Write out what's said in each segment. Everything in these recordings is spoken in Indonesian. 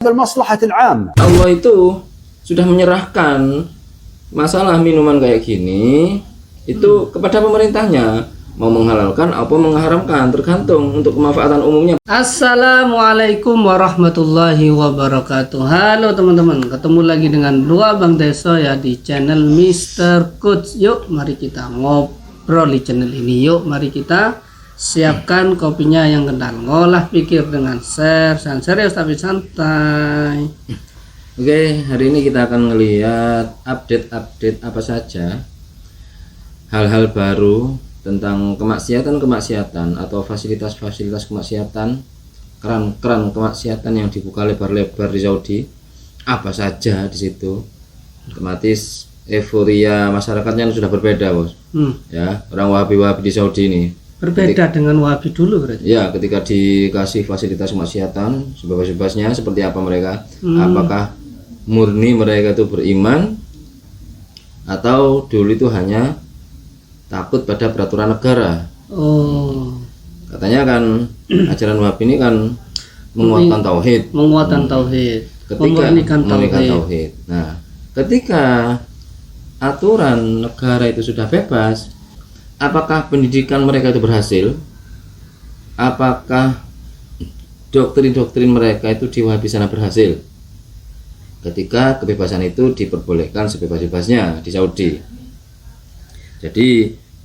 المصلحة العامة. Allah itu sudah menyerahkan masalah minuman kayak gini itu kepada pemerintahnya, mau menghalalkan apa mengharamkan tergantung untuk kemanfaatan umumnya. Assalamualaikum warahmatullahi wabarakatuh. Halo teman-teman, ketemu lagi dengan dua Bang Deso ya di channel Mr. Coach. Yuk mari kita ngobrol di channel ini. Yuk mari kita siapkan kopinya yang kental, ngolah pikir dengan share dan serius tapi santai. Oke, hari ini kita akan melihat update apa saja hal-hal baru tentang kemaksiatan atau fasilitas kemaksiatan, keran kemaksiatan yang dibuka lebar-lebar di Saudi. Apa saja di situ? Otomatis euforia masyarakatnya sudah berbeda, Bos. Ya, orang Wahabi di Saudi ini Berbeda dengan Wahabi dulu berarti. ya, ketika dikasih fasilitas kemaksiatan sebebas-bebasnya seperti apa mereka? Apakah murni mereka itu beriman atau dulu itu hanya takut pada peraturan negara? Oh, Katanya kan ajaran Wahabi ini kan menguatkan tauhid, menguatkan tauhid, ketika memurnikan memurnikan tauhid. tauhid. Nah, ketika aturan negara itu sudah bebas, apakah pendidikan mereka itu berhasil? Apakah doktrin mereka itu di Wahabi sana berhasil? Ketika kebebasan itu diperbolehkan sebebas-bebasnya di Saudi. Jadi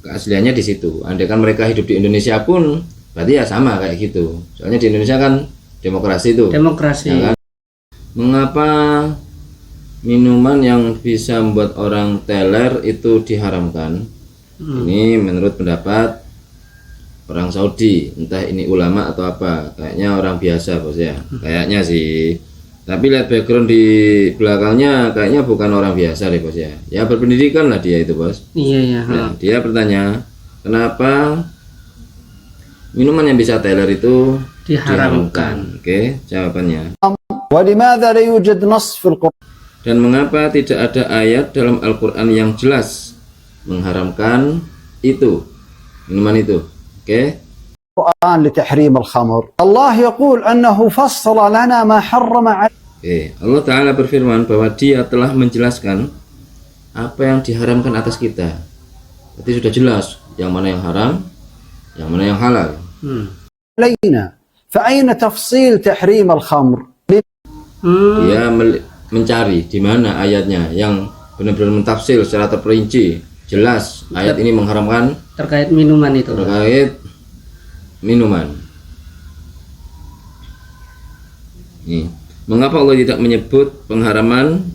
keasliannya di situ. Andai kan mereka hidup di Indonesia pun berarti ya sama kayak gitu. Soalnya di Indonesia kan demokrasi itu. Demokrasi. Ya kan? Mengapa minuman yang bisa membuat orang teler itu diharamkan? Ini menurut pendapat orang Saudi, entah ini ulama atau apa, kayaknya orang biasa, Bos ya. Kayaknya sih. Tapi lihat background di belakangnya kayaknya bukan orang biasa deh, Bos ya. Ya berpendidikan lah dia itu, Bos. Iya ya. Nah, dia bertanya, kenapa minuman yang bisa teler itu diharamkan? Oke, jawabannya. ولماذا لا يوجد نص في القرآن Dan mengapa tidak ada ayat dalam Al-Quran yang jelas mengharamkan itu, minuman itu? Oke. لتحريم الخمر؟ الله يقول أنه فصل لنا ما حرم علينا. Oke, Allah Ta'ala berfirman bahwa dia telah menjelaskan apa yang diharamkan atas kita. Berarti sudah jelas yang mana yang haram, yang mana yang halal. فأين تفصيل تحريم الخمر؟ Dia mencari di mana ayatnya yang benar-benar mentafsir secara terperinci, jelas ayat ini mengharamkan Terkait minuman itu. terkait minuman. Nih, mengapa Allah tidak menyebut pengharaman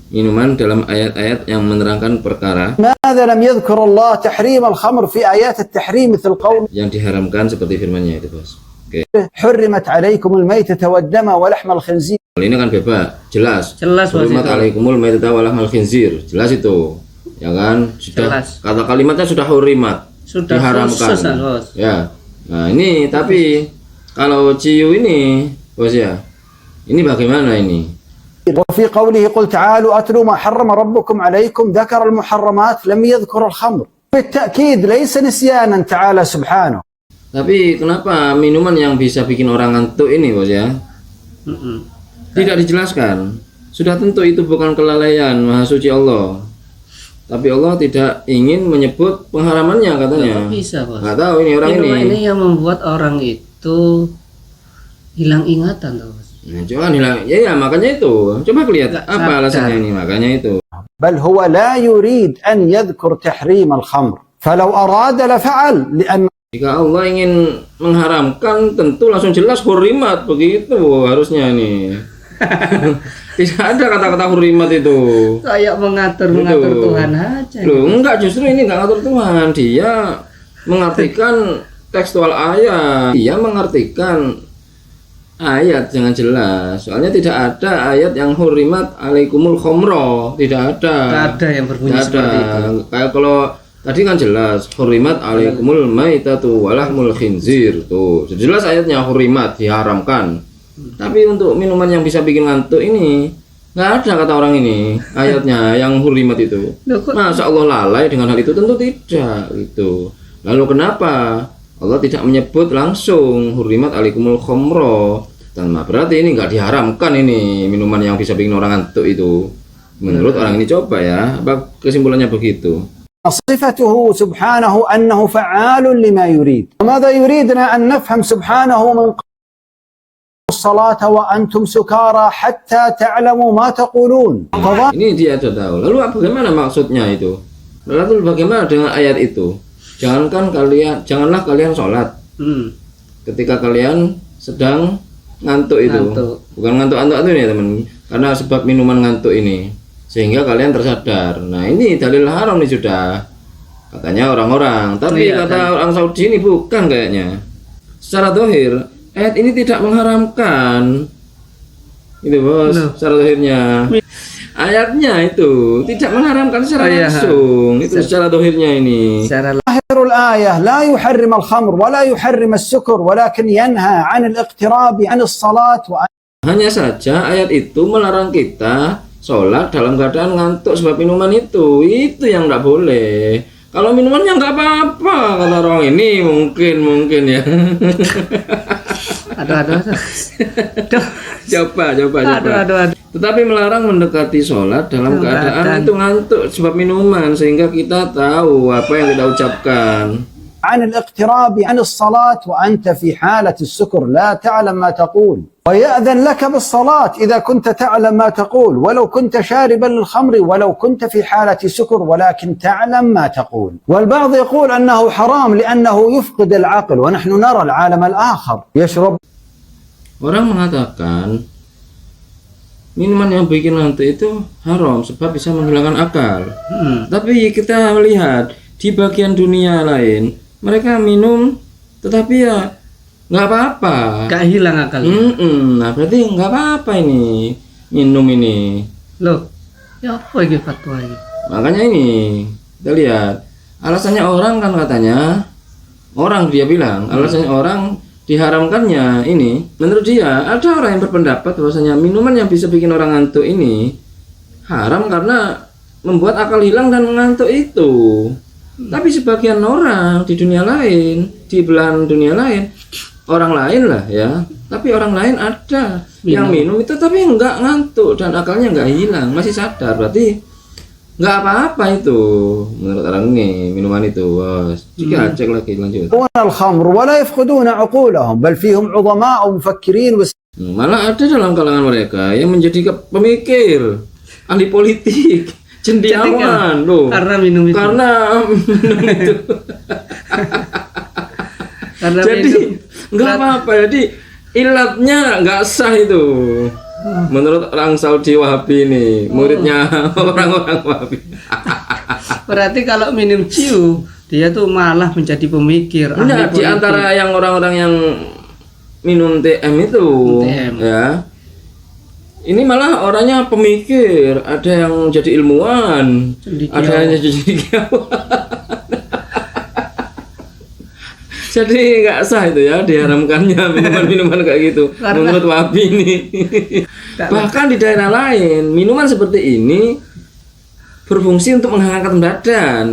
minuman dalam ayat-ayat yang menerangkan perkara ماذا لم يذكر الله تحريم الخمر في آيات التحريم مثل قول yang diharamkan seperti firman-Nya itu, Bos? Oke. حرمت عليكم الميتة والدم ولحم الخنزير. Kalau ini kan bebas, jelas. Jelas, Bos, Hurmat itu. alaikumul maitata wa lahmal khinzir. Jelas itu. Ya kan? Sudah Jelas. kata kalimatnya sudah hurimat. Sudah diharamkan. khusus, Bos. Ya. Nah, ini tapi kalau ciu ini, Bos ya. Ini bagaimana ini? وفي قوله قل تعالوا أتلوا ما حرم ربكم عليكم ذكر المحرمات لم يذكر الخمر. بالتأكيد ليس نسيانا تعالى سبحانه. Tapi kenapa minuman yang bisa bikin orang ngantuk ini, Bos ya? Tidak dijelaskan. Sudah tentu itu bukan kelalaian Maha Suci Allah. Tapi Allah tidak ingin menyebut pengharamannya katanya. Kok bisa, Bos? Nggak tahu ini orang Minuman ini. ini yang membuat orang itu hilang ingatan, tuh, Bos. Nah, coba hilang. Ya, makanya itu. Coba lihat Nggak apa sadar. alasannya ini. Makanya itu. بل هو لا يريد أن يذكر تحريم الخمر فلو أراد لفعل لأن Jika Allah ingin mengharamkan tentu langsung jelas hurimat begitu harusnya ini. Tidak ada kata-kata hurimat itu. Kayak mengatur Tuhan aja. Loh, enggak, justru ini enggak ngatur Tuhan. Dia mengartikan tekstual ayat. Dia mengartikan ayat dengan jelas. Soalnya tidak ada ayat yang hurimat alaikumul khomro. Tidak ada. Tidak ada yang berbunyi Tidak seperti ada. itu. Kayak kalau tadi kan jelas hurimat alaikumul maitatu walahmul khinzir. Tuh, jelas ayatnya hurimat, diharamkan. Tapi untuk minuman yang bisa bikin ngantuk ini nggak ada kata orang ini ayatnya yang hurimat itu. Masa Allah lalai dengan hal itu? Tentu tidak gitu. Lalu kenapa Allah tidak menyebut langsung hurimat alaikumul khomro Nah, berarti ini nggak diharamkan ini minuman yang bisa bikin orang ngantuk itu. Menurut orang ini coba ya, apa kesimpulannya begitu? صفته سبحانه أنه فعال لما يريد. وماذا يريدنا أن نفهم سبحانه من الصلاة وأنتم سكارى حتى تعلموا ما تقولون. Ini dia sudah tahu. Lalu bagaimana maksudnya itu? Lalu bagaimana dengan ayat itu? Janganlah kalian sholat ketika kalian sedang ngantuk itu. Bukan ngantuk-ngantuk itu ya teman. Karena sebab minuman ngantuk ini, sehingga kalian tersadar. Nah ini dalil haram nih sudah. Katanya orang-orang. Tapi kata orang Saudi ini bukan kayaknya. Secara zahir ayat ini tidak mengharamkan. Itu bos. Secara zahirnya. Ayatnya itu tidak mengharamkan secara langsung. Itu secara zahirnya ini. ظاهر الآية لا يحرم الخمر ولا يحرم السكر ولكن ينهى عن الاقتراب عن الصلاة Hanya saja ayat itu melarang kita sholat dalam keadaan ngantuk sebab minuman itu yang nggak boleh. Kalau minumannya nggak apa-apa kata orang ini mungkin ya. Aduh. Coba. Aduh. Tetapi melarang mendekati sholat dalam keadaan itu ngantuk sebab minuman, sehingga kita tahu apa yang kita ucapkan. عن الاقتراب عن الصلاة وأنت في حالة السكر لا تعلم ما تقول ويأذن لك بالصلاة إذا كنت تعلم ما تقول ولو كنت شاربا للخمر ولو كنت في حالة سكر ولكن تعلم ما تقول. والبعض يقول أنه حرام لأنه يفقد العقل ونحن نرى العالم الآخر يشرب. Orang mengatakan minuman yang bikin ngantuk itu haram sebab bisa menghilangkan akal. Tapi kita melihat di bagian dunia lain mereka minum, tetapi ya nggak apa-apa. Gak hilang akalnya. Nah berarti nggak apa-apa ini minum ini. Loh, ya apa ini fatwa ini? Makanya ini kita lihat alasannya orang kan katanya dia bilang alasannya orang diharamkannya ini. Menurut dia ada orang yang berpendapat bahwasanya minuman yang bisa bikin orang ngantuk ini haram karena membuat akal hilang dan mengantuk itu. Tapi sebagian orang di dunia lain, di belahan dunia lain, orang lain lah ya, tapi orang lain ada yang minum itu tapi enggak ngantuk dan akalnya enggak hilang, masih sadar. Berarti enggak apa-apa itu menurut orang ini minuman itu. Jika cek lagi lanjut. الخمر ولا يفقدون عقولهم بل فيهم عظماء ومفكرين. Malah ada dalam kalangan mereka yang menjadi pemikir, ahli politik, cendekiawan loh. Karena minum itu. Jadi nggak apa-apa. Jadi ilatnya nggak sah itu. Menurut orang Saudi Wahabi ini, muridnya orang-orang Wahabi. Berarti kalau minum ciu, dia tuh malah menjadi pemikir. Enggak, di antara yang orang-orang yang minum TM itu, ya. Ini malah orangnya pemikir, ada yang jadi ilmuwan, ada yang jadi cendekiawan. Jadi nggak sah itu ya, diharamkannya minuman-minuman kayak gitu. Menurut Wahabi ini. Bahkan di daerah lain, minuman seperti ini berfungsi untuk menghangatkan badan.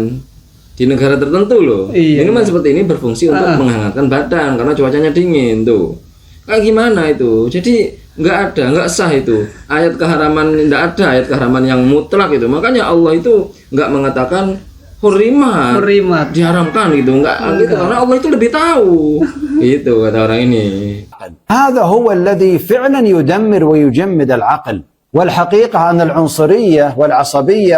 Di negara tertentu loh, minuman seperti ini berfungsi untuk menghangatkan badan karena cuacanya dingin tuh. Kayak gimana itu? Jadi nggak sah itu ayat keharaman, nggak ada ayat keharaman yang mutlak itu. Makanya Allah itu nggak mengatakan hurimat diharamkan gitu, nggak gitu, karena Allah itu lebih tahu. Itu kata orang ini. هذا هو الذي فعلا يدمر ويجمد العقل والحقيقة أن العنصرية والعصبية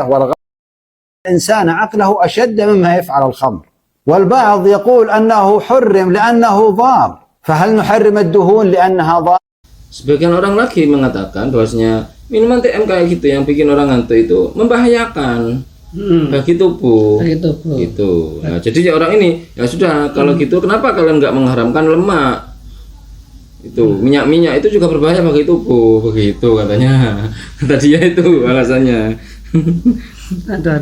الإنسان عقله أشد مما يفعل الخمر. والبعض يقول أنه حرم لأنه ضار فهل نحرم الدهون لأنها ضار. Sebagian orang lagi mengatakan bahwasanya minuman TM kayak gitu yang bikin orang ngantuk itu membahayakan bagi tubuh. Gitu. Nah, jadi ya orang ini ya sudah kalau gitu kenapa kalian nggak mengharamkan lemak? Itu minyak-minyak itu juga berbahaya bagi tubuh, begitu katanya. Kata dia itu alasannya. Ada.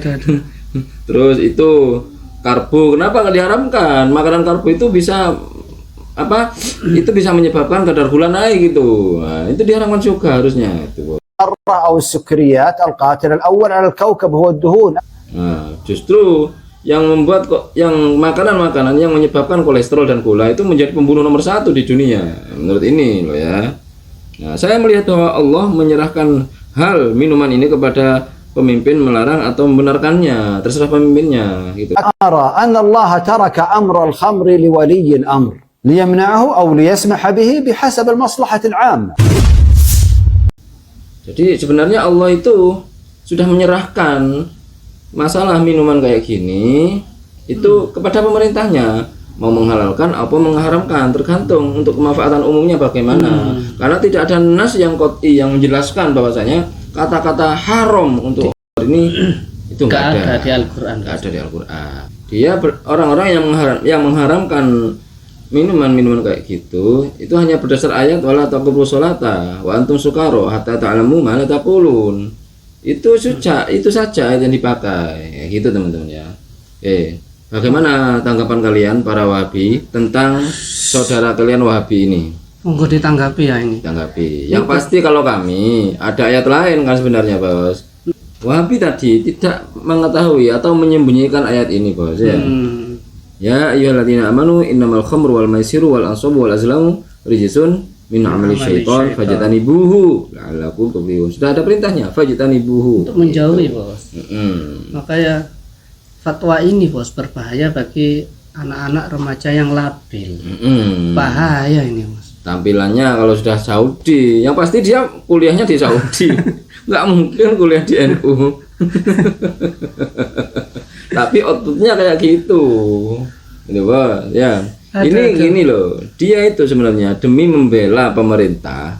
Terus itu karbo, kenapa nggak diharamkan? Makanan karbo itu bisa apa? Itu bisa menyebabkan kadar gula naik gitu. Nah, itu diharamkan juga harusnya itu. أو السكريات القاتل الأول على الكوكب هو الدهون. Nah, justru yang membuat yang makanan-makanan yang menyebabkan kolesterol dan gula itu menjadi pembunuh nomor 1 di dunia menurut ini loh ya. Nah, saya melihat bahwa Allah menyerahkan hal minuman ini kepada pemimpin, melarang atau membenarkannya, terserah pemimpinnya gitu. أرى أن الله ترك أمر الخمر لولي الأمر ليمنعه أو ليسمح به بحسب المصلحة العامة. Jadi sebenarnya Allah itu sudah menyerahkan masalah minuman kayak gini itu kepada pemerintahnya, mau menghalalkan apa mengharamkan, tergantung untuk kemanfaatan umumnya bagaimana. Karena tidak ada nas yang qat'i yang menjelaskan bahwasanya kata-kata haram untuk ini itu nggak ada di Al-Quran. Nggak ada di Al-Quran. Dia orang-orang yang mengharamkan minuman-minuman kayak gitu itu hanya berdasar ayat wala taqrabu sholata wa antum sukara hatta ta'lamu ma la taqulun. Itu saja ayat yang dipakai. Ya, gitu teman-teman ya. Bagaimana tanggapan kalian para Wahabi tentang saudara kalian Wahabi ini? Monggo ditanggapi ya ini. Tanggapi. Yang pasti kalau kami ada ayat lain kan sebenarnya, Bos. Wahabi tadi tidak mengetahui atau menyembunyikan ayat ini, Bos ya. Ya ayyuhalladzina amanu innamal khamru wal maisiru wal ansabu wal azlamu rijsun min amali syaitan fajtanibuhu la'allakum tuflihun. Sudah ada perintahnya, fajtanibuhu. Untuk menjauhi, Bos. Makanya fatwa ini, Bos, berbahaya bagi anak-anak remaja yang labil. Bahaya ini, Bos. Tampilannya kalau sudah Saudi, yang pasti dia kuliahnya di Saudi. Nggak mungkin kuliah di NU. Tapi outputnya kayak gitu, gitu Bos. Ya, gini loh. Dia itu sebenarnya demi membela pemerintah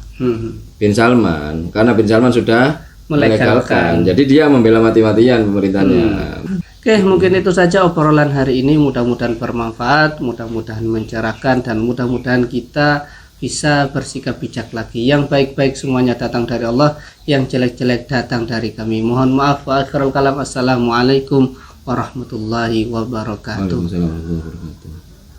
bin Salman, karena bin Salman sudah melegalkan. Jadi dia membela mati-matian pemerintahnya. Oke, mungkin itu saja obrolan hari ini. Mudah-mudahan bermanfaat, mudah-mudahan mencerahkan, dan mudah-mudahan kita bisa bersikap bijak lagi. Yang baik-baik semuanya datang dari Allah, yang jelek-jelek datang dari kami. Mohon maaf. Wa akhirul kalam. Assalamualaikum warahmatullahi wabarakatuh. Waalaikumsalam warahmatullahi wabarakatuh.